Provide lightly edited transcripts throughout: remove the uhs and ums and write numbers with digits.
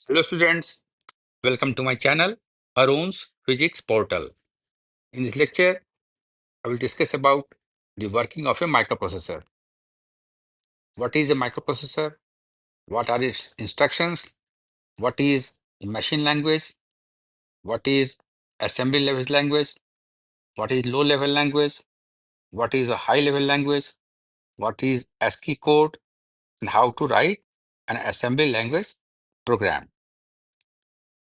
Hello students, welcome to my channel Arun's Physics Portal. In this lecture, I will discuss about the working of a microprocessor. What is a microprocessor? What are its instructions? What is machine language? What is assembly level language? What is low level language? What is a high level language? What is ASCII code and how to write an assembly language program?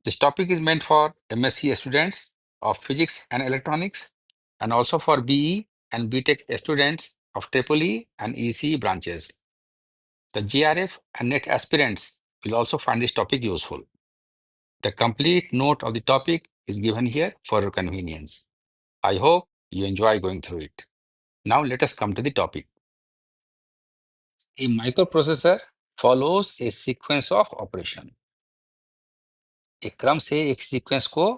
This topic is meant for MSc students of Physics and Electronics and also for BE and BTech students of EEE and ECE branches. The GRF and NET aspirants will also find this topic useful. The complete note of the topic is given here for your convenience. I hope you enjoy going through it. Now let us come to the topic. A microprocessor follows a sequence of operation. एक क्रम से एक sequence को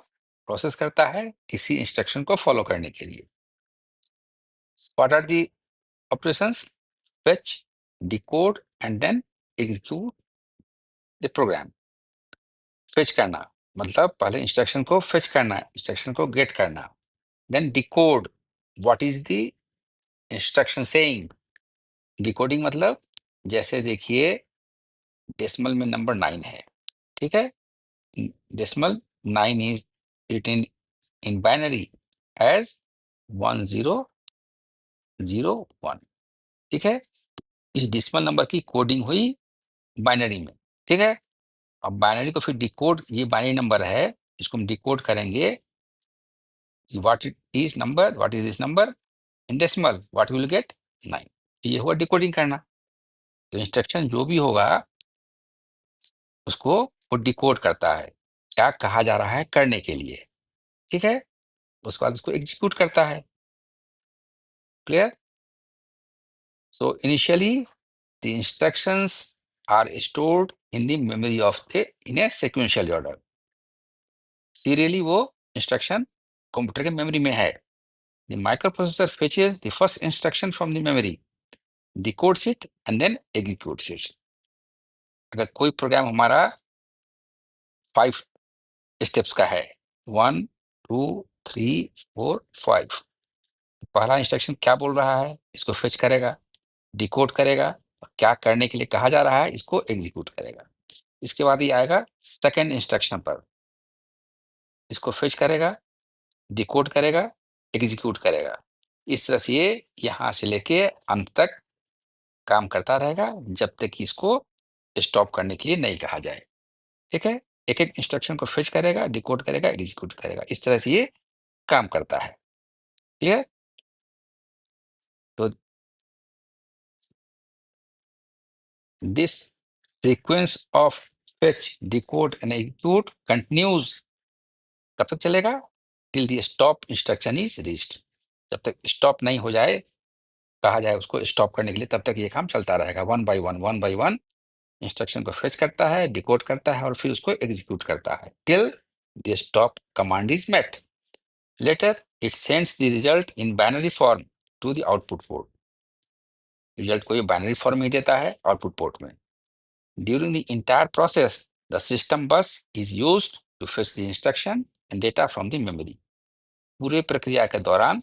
process करता है किसी instruction को follow करने के लिए. What are the operations? Fetch, decode, and then execute the program. Fetch करना मतलब पहले इंस्ट्रक्शन को फेच करना, इंस्ट्रक्शन को गेट करना. Then decode, what is the instruction saying? Decoding मतलब जैसे देखिए डेसिमल में नंबर 9 है, ठीक है. Decimal 9 is written in binary as 1001, ठीक है. इस डेसिमल नंबर की कोडिंग हुई बाइनरी में, ठीक है. अब बाइनरी को फिर डिकोड, ये बाइनरी नंबर है, इसको हम डिकोड करेंगे. What is number, what is this number in decimal, what will get 9. ये हुआ डिकोडिंग करना. तो इंस्ट्रक्शन जो भी होगा उसको वो डिकोड करता है, क्या कहा जा रहा है करने के लिए, ठीक है. उसके बाद उसको एग्जीक्यूट करता है. Clear. So initially the instructions are stored in the memory of a in a sequential order. Serially वो इंस्ट्रक्शन कंप्यूटर के मेमोरी में है. The microprocessor fetches the first instruction from the memory, decodes it, and then executes it. अगर कोई programme हमारा 5 steps का है, 1 2 3 4 5, पहला इंस्ट्रक्शन क्या बोल रहा है इसको फेच करेगा, डिकोड करेगा, और क्या करने के लिए कहा जा रहा है इसको एग्जीक्यूट करेगा. इसके बाद ये आएगा सेकेंड इंस्ट्रक्शन पर, इसको फेच करेगा, डिकोड करेगा, एग्जीक्यूट करेगा. इस तरह से ये यहाँ से लेके अंत तक काम करता रहेगा जब तक कि इसको स्टॉप करने के लिए नहीं कहा जाए, ठीक है. एक एक इंस्ट्रक्शन को फेच करेगा, डिकोड करेगा, एग्जीक्यूट करेगा. इस तरह से ये काम करता है. क्लियर. तो this sequence of fetch, decode and execute continues. कब तक चलेगा? Till the stop instruction is reached. जब तक स्टॉप नहीं हो जाए, कहा जाए उसको स्टॉप करने के लिए, तब तक ये काम चलता रहेगा. वन बाई वन इंस्ट्रक्शन को फेच करता है, डिकोड करता है और फिर उसको एग्जीक्यूट करता है till the stop command is met. Later it sends the result in binary form to the output port. Result को ये बाइनरी फॉर्म में देता है आउटपुट पोर्ट में. During the entire process the system bus is used to fetch the instruction and data from the memory. पूरे प्रक्रिया के दौरान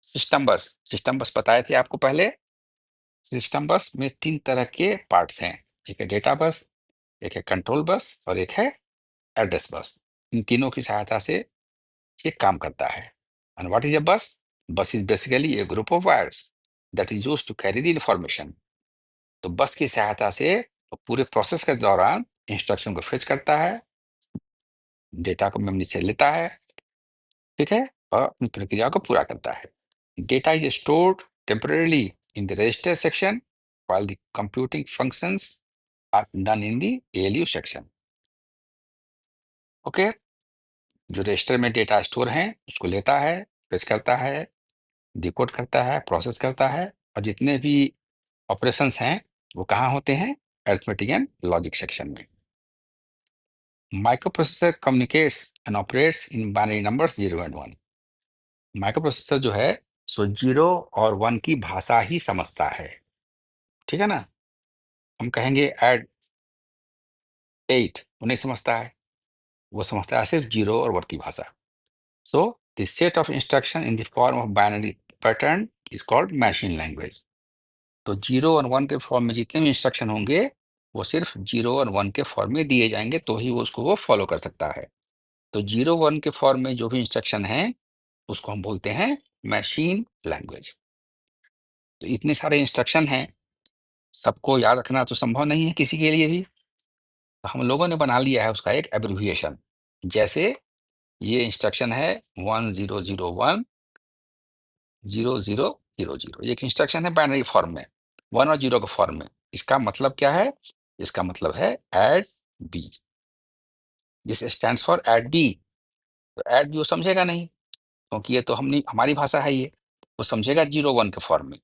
सिस्टम बस बताए थे आपको पहले. सिस्टम बस में 3 तरह के पार्ट्स हैं. एक है डेटा बस, एक है कंट्रोल बस और एक है एड्रेस बस. इन तीनों की सहायता से ये काम करता है. And what is a bus? Bus is basically a group of wires that is used to carry the information. तो बस की सहायता से वो पूरे प्रोसेस के दौरान इंस्ट्रक्शन को फेच करता है, डेटा को मेमोरी से लेता है, ठीक है, और अपनी प्रक्रिया को पूरा करता है. Data is stored temporarily in the register section while the computing functions are done in the ALU section. Okay. जो रजिस्टर में डेटा स्टोर है उसको लेता है, फेच करता है, डिकोड करता है, प्रोसेस करता है, और जितने भी ऑपरेशंस हैं वो कहाँ होते हैं? अरिथमेटिक एंड लॉजिक सेक्शन में. Microprocessor communicates and operates in binary numbers 0 and 1. Microprocessor जो है सो 0 और 1 की भाषा ही समझता है, ठीक है ना. हम कहेंगे ऐड 8 वो नहीं समझता है, वो समझता है सिर्फ 0 और 1 की भाषा। So the set of instruction in the form of binary pattern is called machine language. तो 0 और 1 के फॉर्म में जितने भी इंस्ट्रक्शन होंगे वो सिर्फ 0 और 1 के फॉर्म में दिए जाएंगे, तो ही वो उसको वो फॉलो कर सकता है। तो 0 1 के फॉर्म में जो भी इंस्ट्रक्शन है उसको हम बोलते हैं मशीन लैंग्वेज। तो इतने सारे इंस्ट्रक्शन हैं, सबको याद रखना तो संभव नहीं है किसी के लिए भी। तो हम लोगों ने बना लिया है उसका एक एब्रिविएशन। जैसे ये इंस्ट्रक्शन है 1001 0000, ये एक इंस्ट्रक्शन है बाइनरी फॉर्म में, 1 और 0 के फॉर्म में। इसका मतलब क्या है? इसका मतलब है add B. This stands for add B. तो ऐड बी वो समझेगा नहीं, क्योंकि ये तो हमने हमारी भाषा है, ये वो समझेगा 0 1 के फॉर्म में।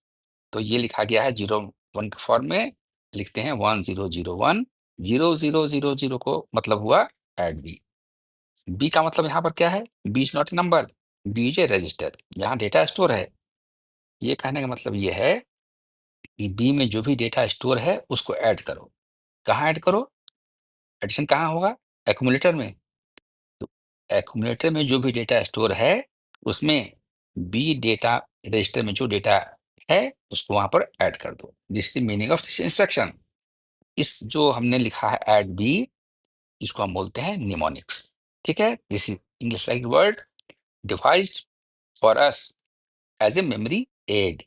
तो ये लिखा गया है 0 1 के फॉर्म में, लिखते हैं 1001 0000 को मतलब हुआ ऐड बी। बी का मतलब यहाँ पर क्या है? B is not a number, B is a register, जहाँ डेटा स्टोर है। ये कहने का मतलब ये है कि बी में जो भी डेटा स्टोर है उसको ऐड करो। कहाँ ऐड करो? एडिशन कहाँ होगा? एक्यूमुलेटर में। तो एक्यूमुलेटर में जो भी डेटा स्टोर है उसमें बी डेटा रजिस्टर में जो डेटा है उसको वहां पर ऐड कर दो। This is meaning of this instruction. इस जो हमने लिखा है ऐड बी, इसको हम बोलते हैं निमोनिक्स। ठीक है, this is English like word devised for us as a memory aid.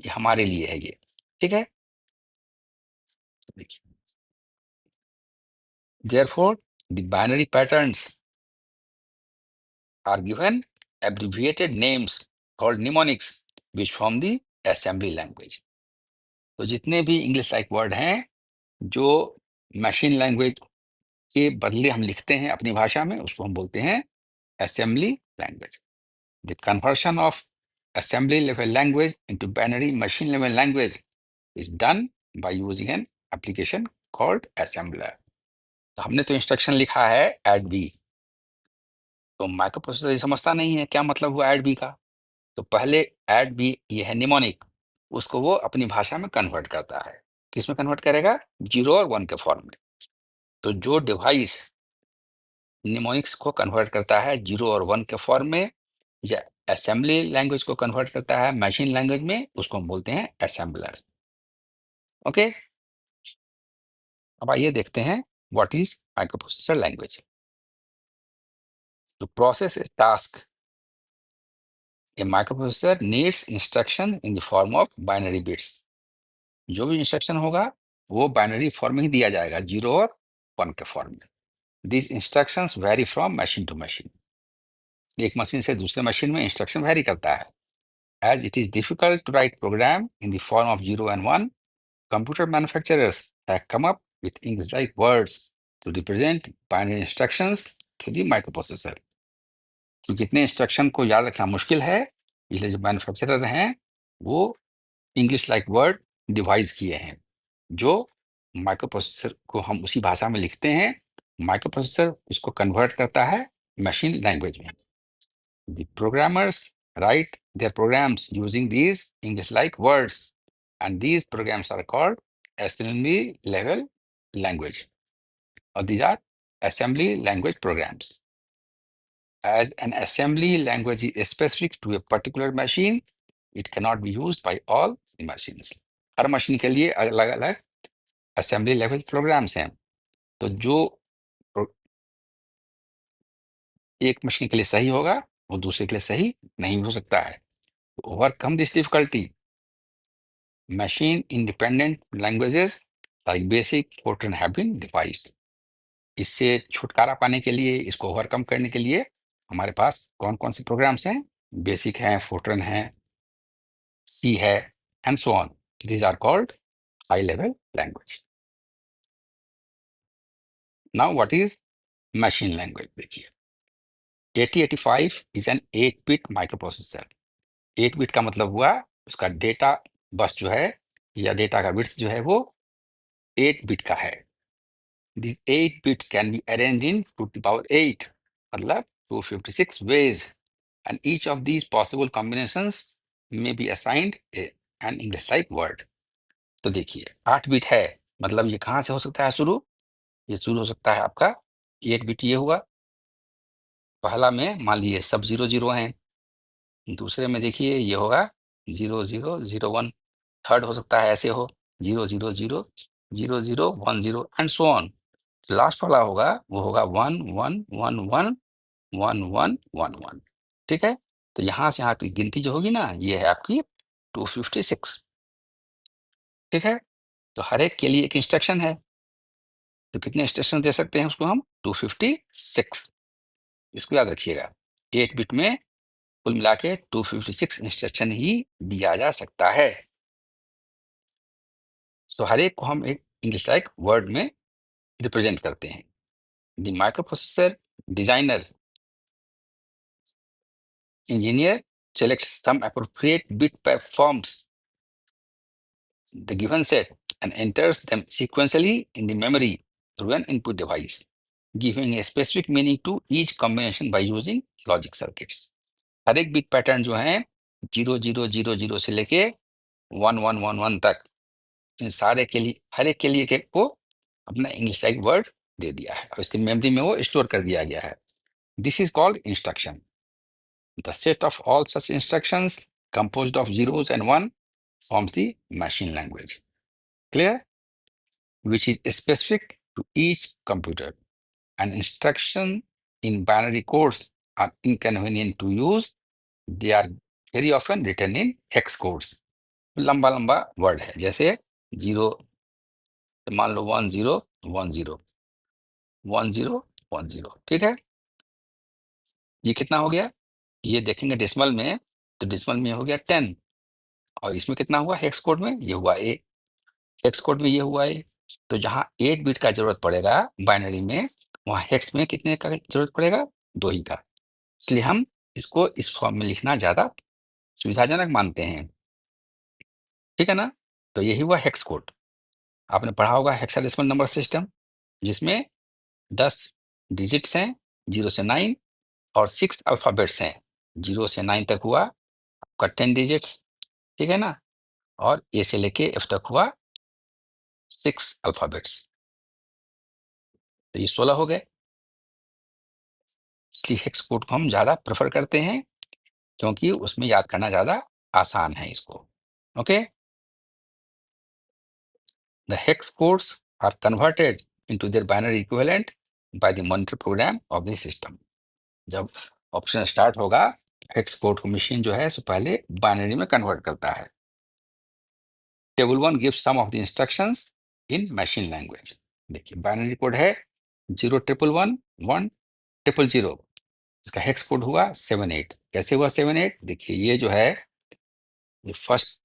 ये हमारे लिए है ये। ठीक है, देखिए, therefore the binary patterns are given abbreviated names called mnemonics which form the assembly language। तो जितने भी इंग्लिश लाइक वर्ड हैं जो मशीन लैंग्वेज के बदले हम लिखते हैं अपनी भाषा में, उसको हम बोलते हैं assembly language. The conversion of assembly level language into binary machine level language is done by using an application called assembler। तो हमने तो इंस्ट्रक्शन लिखा है ऐड बी, तो माइक्रो प्रोसेसर ये समझता नहीं है क्या मतलब हुआ ऐड बी का। तो पहले ऐड बी ये है निमोनिक, उसको वो अपनी भाषा में कन्वर्ट करता है। किस में कन्वर्ट करेगा? 0 और 1 के फॉर्म में। तो जो डिवाइस निमोनिक्स को कन्वर्ट करता है 0 और 1 के फॉर्म में, या असेंबली लैंग्वेज को कन्वर्ट करता है मशीन लैंग्वेज में, उसको हम बोलते हैं असेंबलर। ओके, अब आइए देखते हैं what is micro processor language. To process a task, a microprocessor needs instruction in the form of binary bits। जो भी इंस्ट्रक्शन होगा वो बाइनरी फॉर्म में ही दिया जाएगा, 0 और 1 के फॉर्म में। These instructions vary from machine to machine। एक मशीन से दूसरे मशीन में इंस्ट्रक्शन वेरी करता है। As it is difficult to write program in the form of 0 and 1, computer manufacturers have come up with English-like words to represent binary instructions to the microprocessor। क्योंकि इतने instruction को याद रखना मुश्किल है, इसलिए जो मैन्युफैक्चरर हैं वो इंग्लिश लाइक वर्ड डिवाइस किए हैं, जो माइक्रो प्रोसेसर को हम उसी भाषा में लिखते हैं, माइक्रो प्रोसेसर उसको कन्वर्ट करता है मशीन लैंग्वेज में। The programmers write their programs using these English like words and these programs are called assembly level language, और these are assembly language programs. As an assembly language is specific to a particular machine, it cannot be used by all the machines। Her machine के लिए अलग अलग assembly level programmes हैं। तो जो pro- एक machine के लिए सही होगा वो दूसरे के लिए सही नहीं हो सकता है। Overcome this difficulty, machine independent languages like BASIC FORTRAN have been devised. इससे छुटकारा पाने के लिए, इसको ओवरकम करने के लिए हमारे पास कौन कौन से प्रोग्राम्स हैं? बेसिक हैं, फोर्ट्रान है, C है, and so on। These are called high level language। Now what is machine language? देखिए, 8085 is an 8-bit microprocessor। 8 bit का मतलब हुआ उसका डेटा बस जो है या डेटा का बिट्स जो है वो 8 बिट का है। These 8 bits can be arranged in 2 to the power 8, मतलब 256 ways, and each of these possible combinations may be assigned an English like word। तो देखिए 8 बिट है, मतलब ये कहाँ से हो सकता है शुरू? ये शुरू हो सकता है आपका 8 बिट, ये हुआ पहला में, मान लीजिए सब 00 हैं। दूसरे में देखिए ये होगा 0001, थर्ड हो सकता है ऐसे हो 0000010 एंड सो ऑन। लास्ट वाला होगा वो होगा 11111111। ठीक है, तो यहाँ से यहाँ की गिनती जो होगी ना, ये है आपकी 256। ठीक है, तो हर एक के लिए एक इंस्ट्रक्शन है, तो कितने इंस्ट्रक्शन दे सकते हैं उसको हम? 256। इसको याद रखिएगा, 8 बिट में कुल मिला के 256 इंस्ट्रक्शन ही दिया जा सकता है। सो हर एक को हम एक इंग्लिश लाइक वर्ड में रिप्रेजेंट करते हैं। The microprocessor designer engineer selects some appropriate bit platforms the given set and enters them sequentially in the memory through an input device, giving a specific meaning to each combination by using logic circuits. हर एक bit pattern जो है 0000 से लेके 1111 तक, इन सारे के लिए, हर एक के लिए एक को अपना इंग्लिश लाइक वर्ड दे दिया है और इसकी मेमोरी में वो स्टोर कर दिया गया है। This is called instruction. The set of all such instructions composed of zeros and one forms the machine language. Clear? Which is specific to each computer. An instruction in binary codes are inconvenient to use. They are very often written in hex codes. लंबा लंबा word है, जैसे zero, मान लो 1010 1010। ठीक है, ये कितना हो गया? ये देखेंगे डेसिमल में, तो डेसिमल में हो गया 10, और इसमें कितना हुआ हेक्स कोड में? ये हुआ ए। हेक्स कोड में ये हुआ है, तो जहाँ 8 बिट का जरूरत पड़ेगा बाइनरी में, वहाँ हेक्स में कितने का जरूरत पड़ेगा? 2 ही का। इसलिए हम इसको इस फॉर्म में लिखना ज्यादा सुविधाजनक मानते हैं। ठीक है ना, तो यही हुआ हेक्स कोड। आपने पढ़ा होगा हेक्साडेसिमल नंबर सिस्टम, जिसमें 10 डिजिट्स हैं, 0 से 9, और 6 अल्फाबेट्स हैं। 0 से 9 तक हुआ आपका 10 डिजिट्स। ठीक है ना, और ए से लेके एफ तक हुआ 6 अल्फाबेट्स, तो ये 16 हो गए। इसलिए हेक्स कोड को हम ज्यादा प्रेफर करते हैं, क्योंकि उसमें याद करना ज्यादा आसान है इसको। Okay, the hex codes are converted into their binary equivalent by the monitor program of the system. जब ऑप्शन स्टार्ट होगा, हेक्स कोड को मशीन जो है सो पहले बाइनरी में कन्वर्ट करता है। Table 1 gives some of the instructions in machine language. देखिए बाइनरी कोड है 01111 100, इसका हेक्स कोड हुआ 78। कैसे हुआ 78? देखिए ये जो है, ये फर्स्ट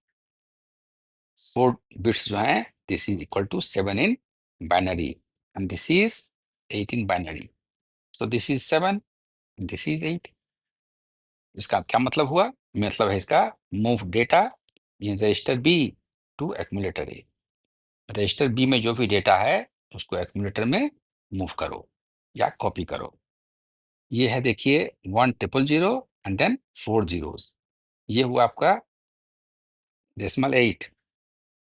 4 बिट्स जो हैं, this is equal to 7 in binary and this is 8 in binary. So this is 7, this is 8। इसका क्या मतलब हुआ? मतलब है इसका, move data in register B to accumulator A. Register B में जो भी डेटा है उसको एक्यूमुलेटर में मूव करो या कॉपी करो। ये है देखिए 1000 एंड देन 4 जीरोस। ये हुआ आपका डेसिमल 8,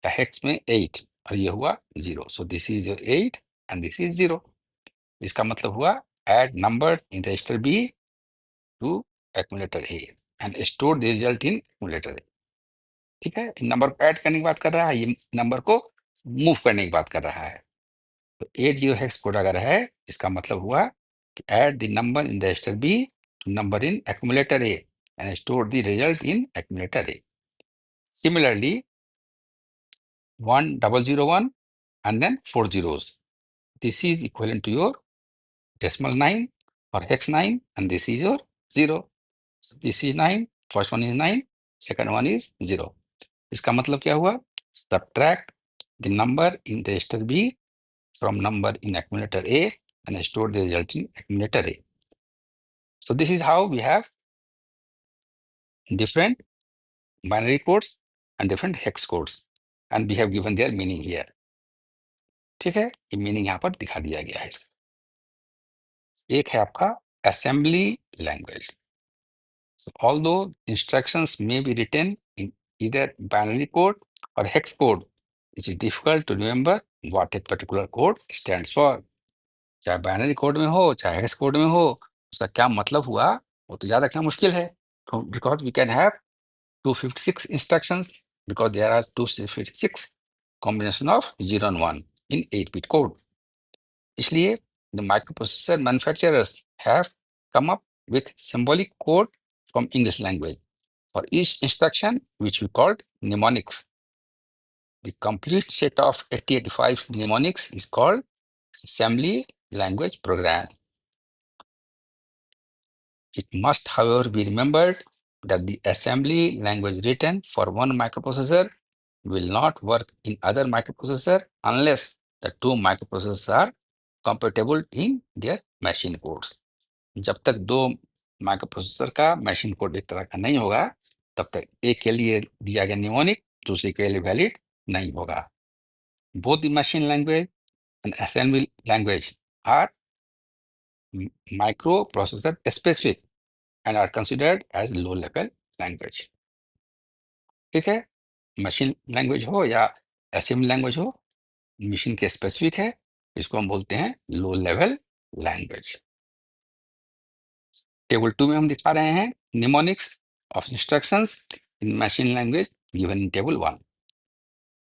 हेक्स में 8, और ये हुआ 0। So this is 8 and this is 0। इसका मतलब हुआ add number in register B to accumulator A and store the result in accumulator A. ठीक है, नंबर को ऐड करने की बात कर रहा है, ये नंबर को मूव करने की बात कर रहा है। तो 80 हेक्स कोड अगर है, इसका मतलब हुआ कि add the number in register B to number in accumulator A and store the result in accumulator A. Similarly 1001 and then 4 zeros. This is equivalent to your decimal 9 or hex 9, and this is your 0. So this is 9, first one is 9, second one is 0. इसका मतलब क्या हुआ? Subtract the number in register B from number in accumulator A and store the result in accumulator A. So this is how we have different binary codes and different hex codes, and we have given their meaning here. ठीक है, ये meaning यहाँ पर दिखा दिया गया है। एक है आपका assembly language. So although instructions may be written in either binary code or hex code, it is difficult to remember what a particular code stands for. चाहे बाइनरी कोड में हो, चाहे हेक्स कोड में हो, उसका क्या मतलब हुआ वो तो याद रखना मुश्किल है। Because we can have 256 instructions because there are 256 combination of 0 and 1 in 8-bit code. इसलिए the microprocessor manufacturers have come up with symbolic code from English language for each instruction, which we called mnemonics. The complete set of 8085 mnemonics is called assembly language program. It must, however, be remembered that the assembly language written for one microprocessor will not work in other microprocessor unless the two microprocessors are compatible in their machine codes. जब तक दो microprocessor का machine code एक तरह का नहीं होगा, तब तक एक के लिए दिया गया निमोनिक दूसरे के लिए वैलिड नहीं होगा। Both the machine language and assembly language are microprocessor specific and are considered as low level language. ठीक है, मशीन लैंग्वेज हो या असेंबली लैंग्वेज हो, मशीन के स्पेसिफिक है, इसको हम बोलते हैं लो लेवल लैंग्वेज। टेबल 2 में हम दिखा रहे हैं mnemonics of instructions in machine language given in table 1।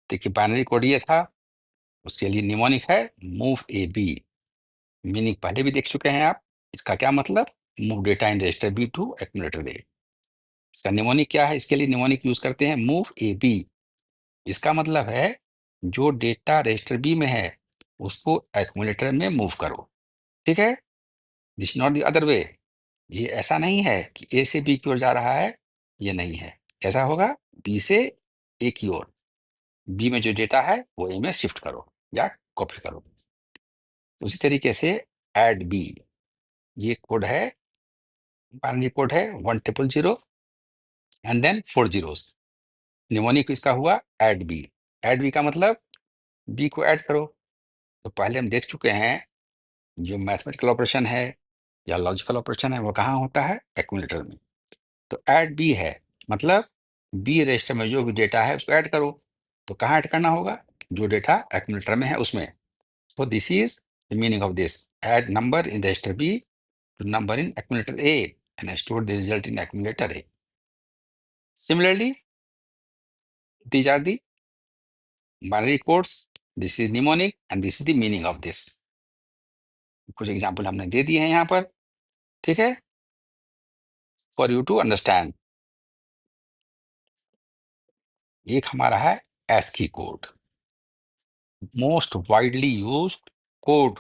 देखिए बाइनरी कोड ये था, उसके लिए निमोनिक है मूव ए बी। मीनिंग पहले भी देख चुके हैं आप। इसका क्या मतलब, move data in register B to accumulator A. इसका निमोनिक क्या है, इसके लिए निमोनिक यूज करते हैं मूव ए बी। इसका मतलब है जो डेटा रजिस्टर बी में है उसको एक्यूमुलेटर में मूव करो। ठीक है, this not the other way. ये ऐसा नहीं है कि ए से बी की ओर जा रहा है, ये नहीं है। ऐसा होगा बी से ए की ओर, बी में जो डेटा है वो ए में शिफ्ट करो या कॉपी करो। उसी तरीके से ऐड बी, ये कोड है, बाइनरी कोड है 100 एंड देन 4 zeros। निमोनिक इसका हुआ ऐड बी। ऐड बी का मतलब बी को ऐड करो। तो पहले हम देख चुके हैं जो मैथमेटिकल ऑपरेशन है या लॉजिकल ऑपरेशन है वो कहाँ होता है, एक्यूमुलेटर में। तो ऐड बी है मतलब बी रजिस्टर में जो भी डेटा है उसको ऐड करो। तो कहाँ ऐड करना होगा, जो डेटा एक्यूमुलेटर में है उसमें। So this is the meaning of this, add number in register B to number in accumulator A and store the result in accumulator A. Similarly these are the binary codes, this is mnemonic and this is the meaning of this। कुछ example हमने दे दिए हैं यहाँ पर, ठीक है, for you to understand. एक हमारा है ASCII code, most widely used code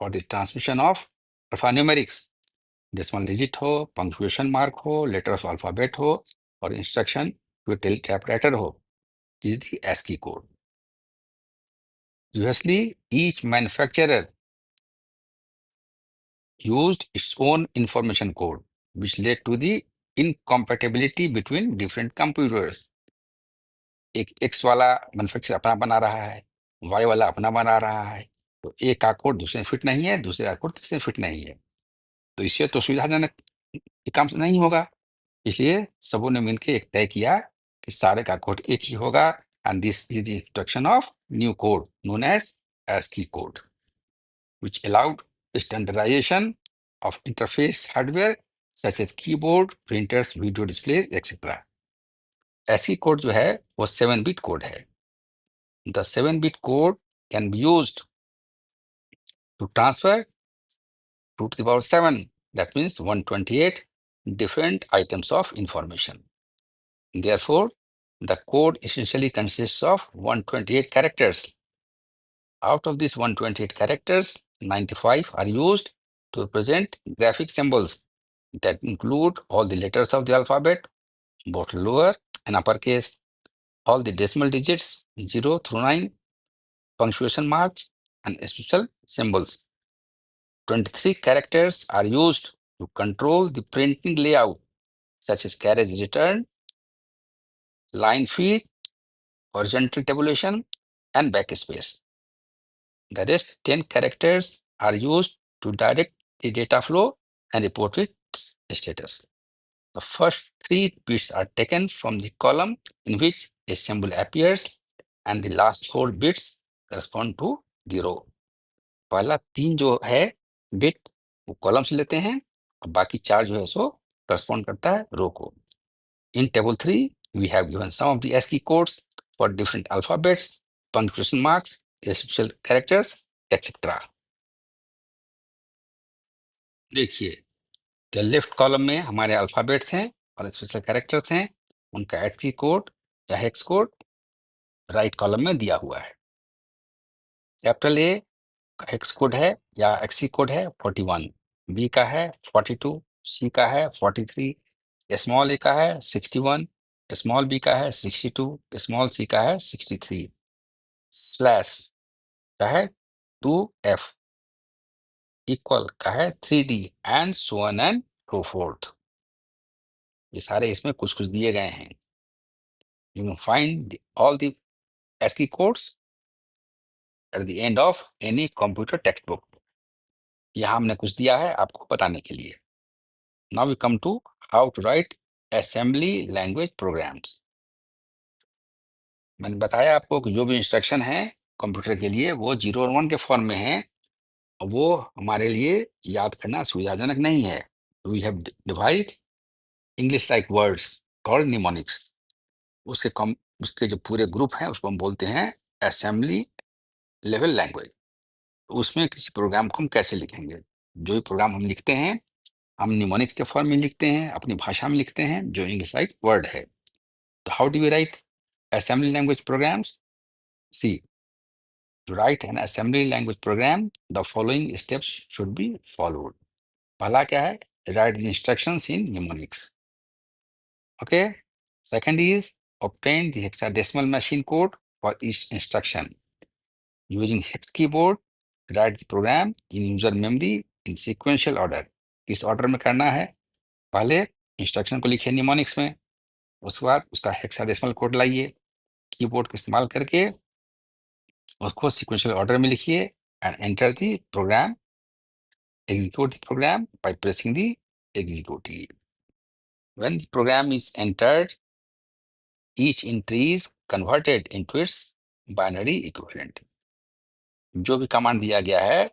for the transmission of alphanumerics. Decimal digit हो, पंक्चुएशन मार्क हो, लेटर ऑफ अल्फाबेट हो और इंस्ट्रक्शन टू टाइपराइटर हो, this is the ASCII code. Previously, each manufacturer used its own information code, which led to the incompatibility between different computers। एक X वाला manufacturer अपना बना रहा है, Y वाला अपना बना रहा है, तो एक का कोड दूसरे में फिट नहीं है, दूसरे का कोड तीसरे में फिट नहीं है। तो इससे तो सुविधाजनक ये काम नहीं होगा। इसलिए सबों ने मिलकर एक तय किया कि सारे का कोड एक ही होगा and this is the introduction of new code known as ASCII code, which allowed standardization of interface hardware such as keyboard, printers, video displays, etc. ASCII code जो है वो 7-bit कोड है। The 7-bit code can be used to transfer 2 to the power 7, that means 128 different items of information. Therefore, the code essentially consists of 128 characters. Out of these 128 characters, 95 are used to represent graphic symbols that include all the letters of the alphabet, both lower and uppercase, all the decimal digits 0 through 9, punctuation marks, and special symbols. 23 characters are used to control the printing layout, such as carriage return, line feed, horizontal tabulation, and backspace. The rest 10 characters are used to direct the data flow and report its status. The first 3 bits are taken from the column in which a symbol appears, and the last 4 bits correspond to the row. पहला 3 जो है bit वो column से लेते हैं और बाकी 4 जो है सो करस्पॉन्ड करता है रो को। In table 3, we have given some of the ASCII codes for different alphabets, punctuation marks, special characters, etc. देखिए, तो लेफ्ट कॉलम में हमारे अल्फाबेट्स हैं और स्पेशल कैरेक्टर्स हैं, उनका ASCII कोड या हेक्स कोड राइट कॉलम में दिया हुआ है। कैपिटल ए का हेक्स कोड है या ASCII कोड है 41, बी का है 42, सी का है 43, स्मॉल ए का है 61, स्मॉल बी का है 62, स्मॉल सी का है 63, स्लैश का है 2F, इक्वल का है 3D and so on and so forth. ये सारे इसमें कुछ कुछ दिए गए हैं। You can find all the ASCII codes at the end of any computer text book. यहाँ हमने कुछ दिया है आपको बताने के लिए। Now we come to how to write assembly language programs. मैंने बताया आपको कि जो भी इंस्ट्रक्शन है कंप्यूटर के लिए वो 0 और 1 के फॉर्म में है, वो हमारे लिए याद करना सुविधाजनक नहीं है। We have divide English like words called mnemonics. उसके कम उसके जो पूरे ग्रुप हैं उसको हम बोलते हैं असेंबली लेवल लैंग्वेज। उसमें किसी प्रोग्राम को हम कैसे लिखेंगे? जो भी प्रोग्राम हम लिखते हैं हम निमोनिक्स के फॉर्म में लिखते हैं, अपनी भाषा में लिखते हैं जो इंग्लिश लाइक वर्ड है। तो how do we write assembly language programs? See, to write an assembly language program the following steps should be followed. पहला क्या है? Write the instructions in mnemonics. Okay. Second is obtain the hexadecimal machine code for each instruction. Using hex keyboard, write the program in user memory in sequential order. किस order में करना है? पहले instruction को लिखिए निमोनिक्स में, उसके बाद उसका हेक्साडेसिमल कोड लाइए, कीबोर्ड का इस्तेमाल करके उसको सीक्वेंशियल ऑर्डर में लिखिए and enter the program, execute the program by pressing the execute key. When the program is entered, each entry is converted into its binary equivalent. जो भी कमांड दिया गया है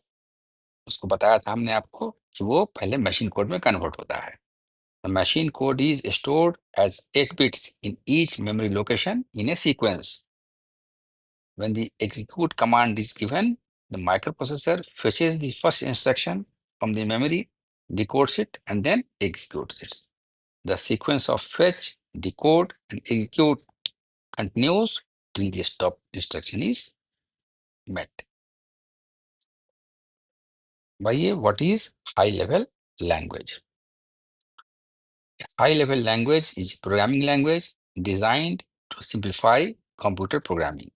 उसको बताया था हमने आपको कि वो पहले मशीन कोड में कन्वर्ट होता है। The machine code is stored as 8 bits in each memory location in a sequence. When the execute command is given, the microprocessor fetches the first instruction from the memory, decodes it, and then executes it. The sequence of fetch, decode, and execute continues till the stop instruction is met. भाई what is high level language? High level language is programming language designed to simplify computer programming.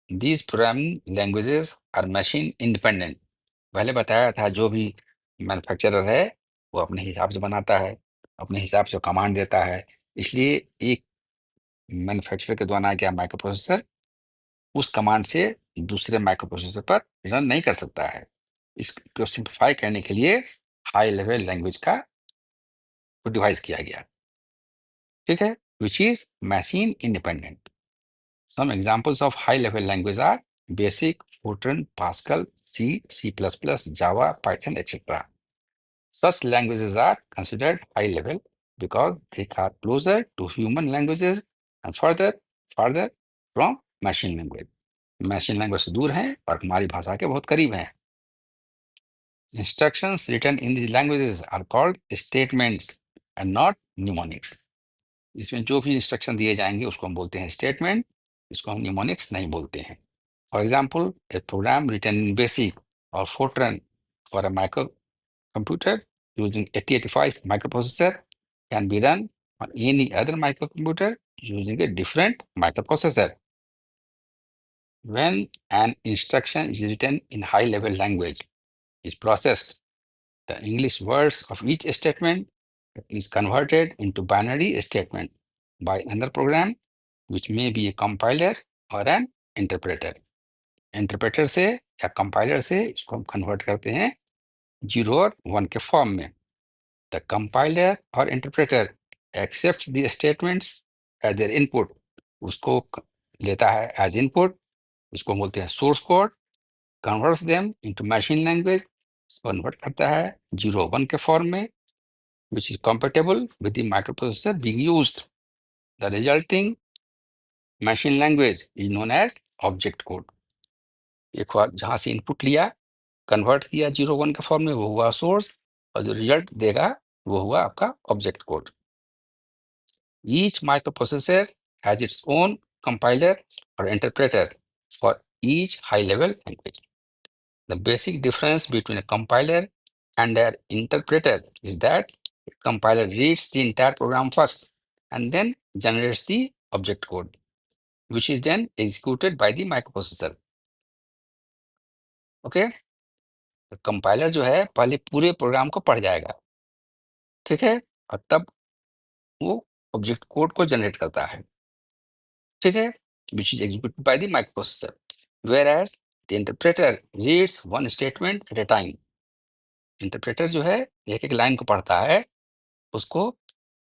These programming languages are machine independent. पहले बताया था जो भी manufacturer है वो अपने हिसाब से बनाता है, अपने हिसाब से कमांड देता है। इसलिए एक मैन्युफैक्चरर के द्वारा गया माइक्रो प्रोसेसर उस कमांड से दूसरे माइक्रो प्रोसेसर पर रन नहीं कर सकता है। इसको सिंप्लीफाई करने के लिए हाई लेवल लैंग्वेज का डिवाइस किया गया, ठीक है, which is machine independent. Some examples of high level language are BASIC, Fortran, Pascal, C plus plus, Java, Python, etcetera. Such languages are considered high level because they are closer to human languages and further from machine language. Machine language से दूर हैं और हमारी भाषा के बहुत करीब हैं। Instructions written in these languages are called statements and not mnemonics. इसमें जो भी इंस्ट्रक्शन दिए जाएंगे उसको हम बोलते हैं स्टेटमेंट, इसको हम निमोनिक्स नहीं बोलते हैं। For example, a program written in BASIC और Fortran for a micro computer using 8085 microprocessor can be run on any other microcomputer using a different microprocessor. When an instruction is written in high-level language, is processed, the English words of each statement is converted into binary statement by another program, which may be a compiler or an interpreter. Interpreter से या compiler से इसको हम convert करते हैं 0 और 1 के form में। The compiler or interpreter accepts the statements as their input. उसको लेता है as input, उसको बोलते हैं source code, converts them into machine language, convert करता है 0 1 के फॉर्म में, which is compatible with the microprocessor being used. The resulting machine language is known as object code. एक बार जहां से इनपुट लिया, कन्वर्ट किया 0 1 के फॉर्म में, वो हुआ सोर्स, और जो रिजल्ट देगा वो हुआ आपका object code. Each microprocessor has its own compiler or interpreter for each high-level language. The basic difference between a compiler and an interpreter is that a compiler reads the entire program first and then generates the object code, which is then executed by the microprocessor. Okay? तो compiler जो है पहले पूरे programme को पढ़ जाएगा, ठीक है, और तब वो ऑब्जेक्ट कोड को जनरेट करता है, ठीक है, which is executed by the microprocessor. Whereas the interpreter reads one statement at a time. Interpreter जो है एक एक लाइन को पढ़ता है, उसको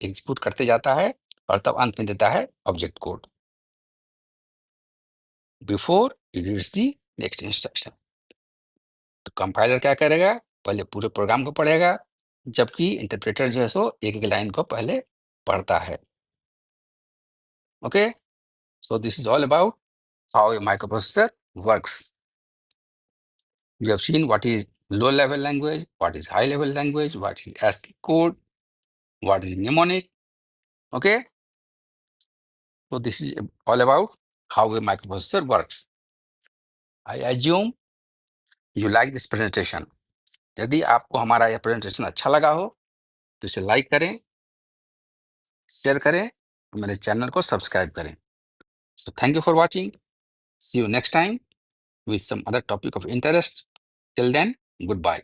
एग्जीक्यूट करते जाता है, और तब अंत में देता है object code before it reads the next instruction. तो कंपाइलर क्या करेगा, पहले पूरे प्रोग्राम को पढ़ेगा, जबकि इंटरप्रेटर जो है सो एक एक लाइन को पहले पढ़ता है. Okay, so this is all about how a microprocessor works. You have seen what is low level language, what is high level language, what is ASCII code, what is mnemonic. Okay, so this is all about how a microprocessor works. I assume you like this presentation. यदि आपको हमारा यह presentation अच्छा लगा हो तो इसे like करें, शेयर करें, और मेरे चैनल को सब्सक्राइब करें. So thank you for watching. See you next time with some other topic of interest. Till then, goodbye.